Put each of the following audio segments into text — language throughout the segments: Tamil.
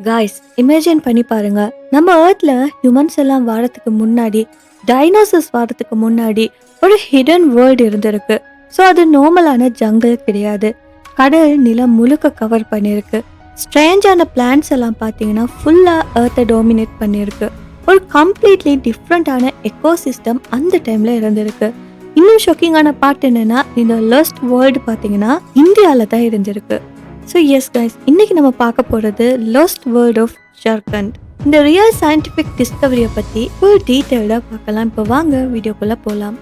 காய்ஸ் இமேஜின் பண்ணி பாருங்க. நம்ம ஏர்த்ல ஹியூமன்ஸ் எல்லாம் வாரத்துக்கு முன்னாடி, டைனோசர்ஸ் வாரத்துக்கு முன்னாடி ஒரு ஹிடன் வேர்ல்டு இருந்திருக்கு. ஸோ அது நார்மலான ஜங்கிள் கிடையாது. கடல் நிலம் முழுக்க கவர் பண்ணியிருக்கு. ஸ்ட்ரேஞ்சான பிளான்ஸ் எல்லாம் பார்த்தீங்கன்னா ஃபுல்லாக ஏர்த்தை டாமினேட் பண்ணியிருக்கு. ஒரு கம்ப்ளீட்லி டிஃப்ரெண்டான எக்கோசிஸ்டம் அந்த டைம்ல இருந்திருக்கு. இன்னும் ஷாக்கிங்கான பார்ட் என்னன்னா, இந்த லாஸ்ட் வேர்ல்டு பார்த்தீங்கன்னா இந்தியாவில் தான் இருந்திருக்கு. ஸோ எஸ் கைஸ், இன்னைக்கு நம்ம பார்க்க போகிறது லாஸ்ட் வேர்ல்ட் ஆஃப் ஜார்க்கண்ட். இந்த ரியல் சயின்டிஃபிக் டிஸ்கவரியை பற்றி ஃபுல் டீட்டெயிலாக பார்க்கலாம். இப்போ வாங்க வீடியோக்குள்ளே போகலாம்.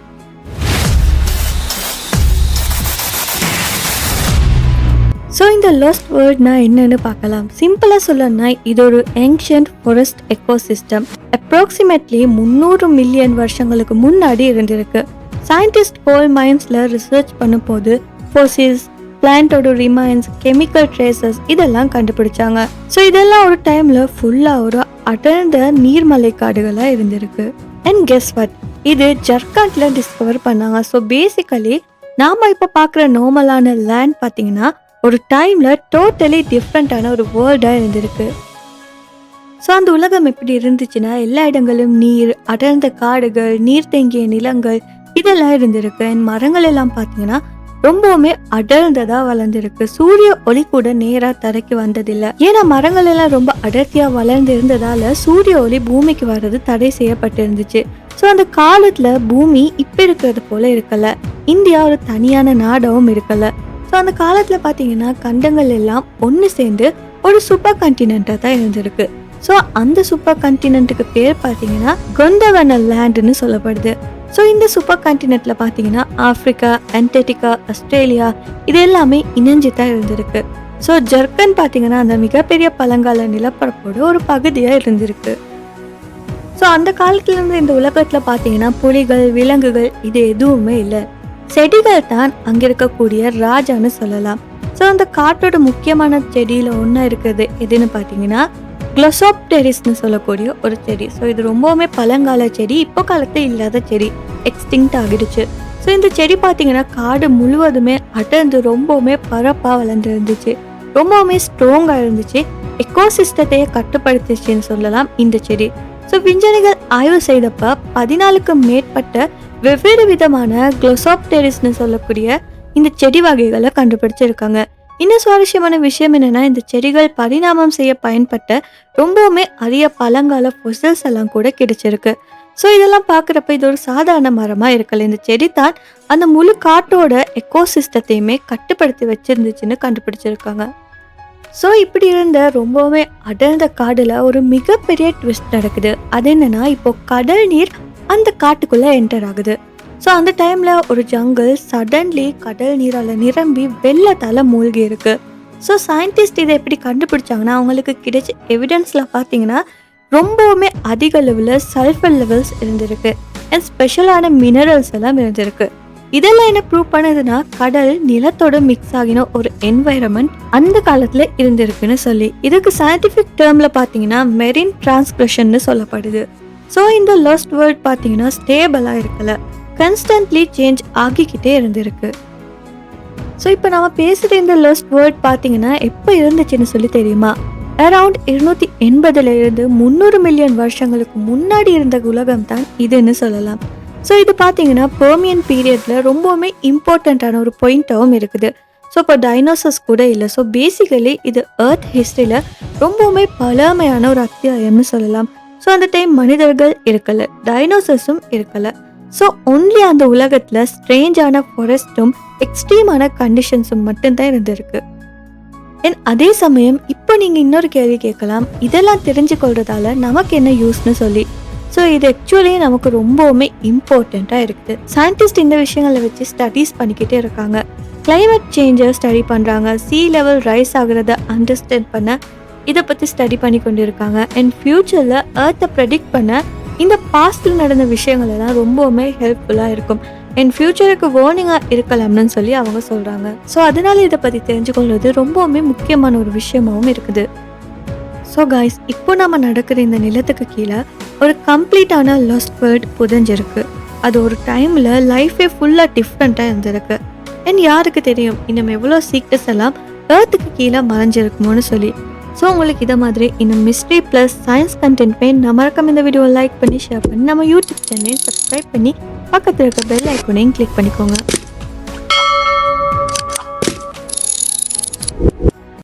ஸோ இந்த லாஸ்ட் வேர்ல்ட்னா என்னன்னு பார்க்கலாம். சிம்பிளாக சொல்லணும்னா இது ஒரு ancient forest ecosystem. Approximately 300 million வருஷங்களுக்கு முன்னாடி இருந்திருக்கு. சயின்டிஸ்ட் கோல் மைன்ஸில் ரிசர்ச் பண்ணும்போது ஃபோசில்ஸ், பிளான்டோட ரிமைன்ஸ், கெமிக்கல் ட்ரேசஸ் இதெல்லாம் கண்டுபிடிச்சாங்க. ஸோ இதெல்லாம் ஒரு டைம்ல ஃபுல்லாக ஒரு அடர்ந்த நீர்மலை காடுகளாக இருந்திருக்கு. அண்ட் கெஸ் வாட், இது ஜார்க்கண்ட்ல டிஸ்கவர் பண்ணாங்க. ஸோ பேசிக்கலி நாம இப்போ பார்க்குற நார்மலான லேண்ட் பார்த்தீங்கன்னா ஒரு டைம்ல டோட்டலி டிஃப்ரெண்டான ஒரு வேர்ல்டாக இருந்திருக்கு. ஸோ அந்த உலகம் எப்படி இருந்துச்சுன்னா எல்லா இடங்களும் நீர், அடர்ந்த காடுகள், நீர் தேங்கிய நிலங்கள் இதெல்லாம் இருந்திருக்கு. அண்ட் மரங்கள் எல்லாம் பார்த்தீங்கன்னா ரொம்பவுமே அடர்ந்ததா வளர்ந்துருக்கு. சூரிய ஒளி கூட நேரா தரைக்கு வந்ததில்லை. ஏன்னா மரங்கள் எல்லாம் ரொம்ப அடர்த்தியா வளர்ந்து இருந்ததால சூரிய ஒளி பூமிக்கு வர்றது தடை செய்யப்பட்டிருந்துச்சு. ஸோ அந்த காலத்துல பூமி இப்ப இருக்கிறது போல இருக்கல. இந்தியா ஒரு தனியான நாடாவும் இருக்கல. ஸோ அந்த காலத்துல பாத்தீங்கன்னா கண்டங்கள் எல்லாம் ஒன்று சேர்ந்து ஒரு சூப்பர் கண்டினென்டா தான் இருந்திருக்கு. ஸோ அந்த சூப்பர் கண்டினென்ட்டுக்கு பேர் பார்த்தீங்கன்னா கொந்தவன லேண்டுன்னு சொல்லப்படுது. ஸோ இந்த சூப்பர் கான்டினென்ட்ல பார்த்தீங்கன்னா ஆப்பிரிக்கா, அண்டார்டிகா, ஆஸ்திரேலியா இது எல்லாமே இணைஞ்சு தான் இருந்திருக்கு. ஸோ ஜார்க்கண்ட் பார்த்தீங்கன்னா அந்த மிகப்பெரிய பழங்கால நிலப்பரப்போட ஒரு பகுதியாக இருந்திருக்கு. ஸோ அந்த காலத்துல இருந்து இந்த உலகத்துல பார்த்தீங்கன்னா புலிகள், விலங்குகள் இது எதுவுமே இல்லை. செடிகள் தான் அங்க இருக்கக்கூடிய ராஜான்னு சொல்லலாம். ஸோ அந்த காட்டோட முக்கியமான செடியில ஒன்றா இருக்கிறது எதுன்னு பார்த்தீங்கன்னா க்ளோசோப்டெரிஸ்னு சொல்லக்கூடிய ஒரு செடி. ஸோ இது ரொம்பவுமே பழங்கால செடி, இப்போ காலத்தில் இல்லாத செடி, எக்ஸ்டிங்க்ட் ஆகிடுச்சு. ஸோ இந்த செடி பார்த்தீங்கன்னா காடு முழுவதுமே அடர்ந்து ரொம்பவுமே பரப்பாக வளர்ந்து இருந்துச்சு. ரொம்பவுமே ஸ்ட்ராங்காக இருந்துச்சு. எக்கோசிஸ்டத்தையே கட்டுப்படுத்துச்சுன்னு சொல்லலாம் இந்த செடி. ஸோ விஞ்ஞானிகள் ஆய்வு செய்தப்ப 14க்கும் மேற்பட்ட வெவ்வேறு விதமான க்ளோசோப்டெரிஸ்னு சொல்லக்கூடிய இந்த செடி வகைகளை கண்டுபிடிச்சிருக்காங்க. இன்னும் சுவாரஸ்யமான விஷயம் என்னன்னா, இந்த செடிகள் பரிணாமம் செய்ய பயன்பட்ட ரொம்பவுமே அரிய பழங்கால ஃபொசில்ஸ் எல்லாம் கூட கிடைச்சிருக்கு. ஸோ இதெல்லாம் பார்க்குறப்ப இது ஒரு சாதாரண மரமா இருக்கல. இந்த செடி தான் அந்த முழு காட்டோட எக்கோசிஸ்டத்தையுமே கட்டுப்படுத்தி வச்சிருந்துச்சுன்னு கண்டுபிடிச்சிருக்காங்க. ஸோ இப்படி இருந்த ரொம்பவுமே அடர்ந்த காடுல ஒரு மிகப்பெரிய ட்விஸ்ட் நடக்குது. அது என்னன்னா, இப்போ கடல் நீர் அந்த காட்டுக்குள்ள என்டர் ஆகுது. ஸோ அந்த டைம்ல ஒரு ஜங்கிள் சடன்லி கடல் நீரால நிரம்பி வெள்ளத்தால மூழ்கி இருக்கு. ஸோ சயின்டிஸ்ட் இதை எப்படி கண்டுபிடிச்சாங்கன்னா, அவங்களுக்கு கிடைச்ச எவிடன்ஸ்ல பார்த்தீங்கன்னா ரொம்பவுமே அதிக லெவலில் சல்ஃபர் லெவல்ஸ் இருந்திருக்கு. அண்ட் ஸ்பெஷலான மினரல்ஸ் எல்லாம் இருந்திருக்கு. இதெல்லாம் என்ன ப்ரூவ் பண்ணுதுன்னா, கடல் நிலத்தோட மிக்ஸ் ஆகின ஒரு என்வைரன்மெண்ட் அந்த காலத்துல இருந்திருக்குன்னு சொல்லி. இதுக்கு சயின்டிஃபிக் டேர்ம்ல பார்த்தீங்கன்னா மெரின் டிரான்ஸ்கிரிப்ஷன்னு சொல்லப்படுது. ஸோ இந்த லாஸ்ட் வேர்ல்ட் பார்த்தீங்கன்னா ஸ்டேபிளாக இருக்கல, கன்ஸ்டன்ட்லி சேஞ்ச் ஆகிக்கிட்டே இருந்திருக்கு. ஸோ இப்போ நம்ம பேசுகிற இந்த லாஸ்ட் வேர்ல்ட் பார்த்தீங்கன்னா எப்போ இருந்துச்சுன்னு சொல்லி தெரியுமா? அரவுண்ட் 280 300 மில்லியன் வருஷங்களுக்கு முன்னாடி இருந்த உலகம் தான் இதுன்னு சொல்லலாம். ஸோ இது பார்த்தீங்கன்னா பெர்மியன் பீரியட்ல ரொம்பவுமே இம்பார்ட்டண்ட்டான ஒரு பாயிண்டாகவும் இருக்குது. ஸோ இப்போ டைனோசர்ஸ் கூட இல்லை. ஸோ பேசிக்கலி இது எர்த் ஹிஸ்ட்ரியில் ரொம்பவுமே பழமையான ஒரு அத்தியாயம்னு சொல்லலாம். ஸோ அந்த டைம் மனிதர்கள் இருக்கல, டைனோசர்ஸும் இருக்கல. ஸோ ஒன்லி அந்த உலகத்துல ஸ்ட்ரேஞ்சான ஃபாரஸ்ட்டும் எக்ஸ்ட்ரீமான கண்டிஷன்ஸும் மட்டும்தான் இருந்திருக்கு. அண்ட் அதே சமயம் இப்போ நீங்கள் இன்னொரு கேள்வி கேட்கலாம், இதெல்லாம் தெரிஞ்சுக்கொள்றதால நமக்கு என்ன யூஸ்னு சொல்லி. ஸோ இது ஆக்சுவலி நமக்கு ரொம்பவுமே இம்பார்ட்டண்ட்டாக இருக்குது. சயின்டிஸ்ட் இந்த விஷயங்களை வச்சு ஸ்டடீஸ் பண்ணிக்கிட்டே இருக்காங்க. கிளைமேட் சேஞ்சை ஸ்டடி பண்ணுறாங்க, சீ லெவல் ரைஸ் ஆகிறத அண்டர்ஸ்டாண்ட் பண்ண இதை பற்றி ஸ்டடி பண்ணி கொண்டு இருக்காங்க. அண்ட் ஃப்யூச்சரில் ஏர்த்தை ப்ரெடிக்ட் பண்ண இந்த பாஸ்டில் நடந்த விஷயங்கள் எல்லாம் ரொம்பவுமே ஹெல்ப்ஃபுல்லாக இருக்கும். என் ஃப்யூச்சருக்கு வார்னிங்காக இருக்கலாம்னு சொல்லி அவங்க சொல்கிறாங்க. ஸோ அதனால இதை பற்றி தெரிஞ்சுக்கொள்வது ரொம்பவுமே முக்கியமான ஒரு விஷயமாகவும் இருக்குது. ஸோ காய்ஸ், இப்போ நம்ம நடக்கிற இந்த நிலத்துக்கு கீழே ஒரு கம்ப்ளீட்டான லாஸ்ட் வேர்ல்ட் புதஞ்சிருக்கு. அது ஒரு டைமில் லைஃபே ஃபுல்லாக டிஃப்ரெண்ட்டாக இருந்திருக்கு. அண்ட் யாருக்கு தெரியும் இன்னும் எவ்வளோ சீக்ரெட்ஸ் எல்லாம் ஏர்த்துக்கு கீழே மறைஞ்சிருக்குமோன்னு சொல்லி. ஸோ உங்களுக்கு இதை மாதிரி இன்னும் மிஸ்ட்ரி ப்ளஸ் சயின்ஸ் கண்டென்ட் வேணும், மறக்காம இந்த வீடியோவை லைக் பண்ணி ஷேர் பண்ணி நம்ம யூடியூப் சேனலையும் சப்ஸ்கிரைப் பண்ணி பக்கத்தில் இருக்க பெல் ஐக்கனையும் கிளிக் பண்ணிக்கோங்க.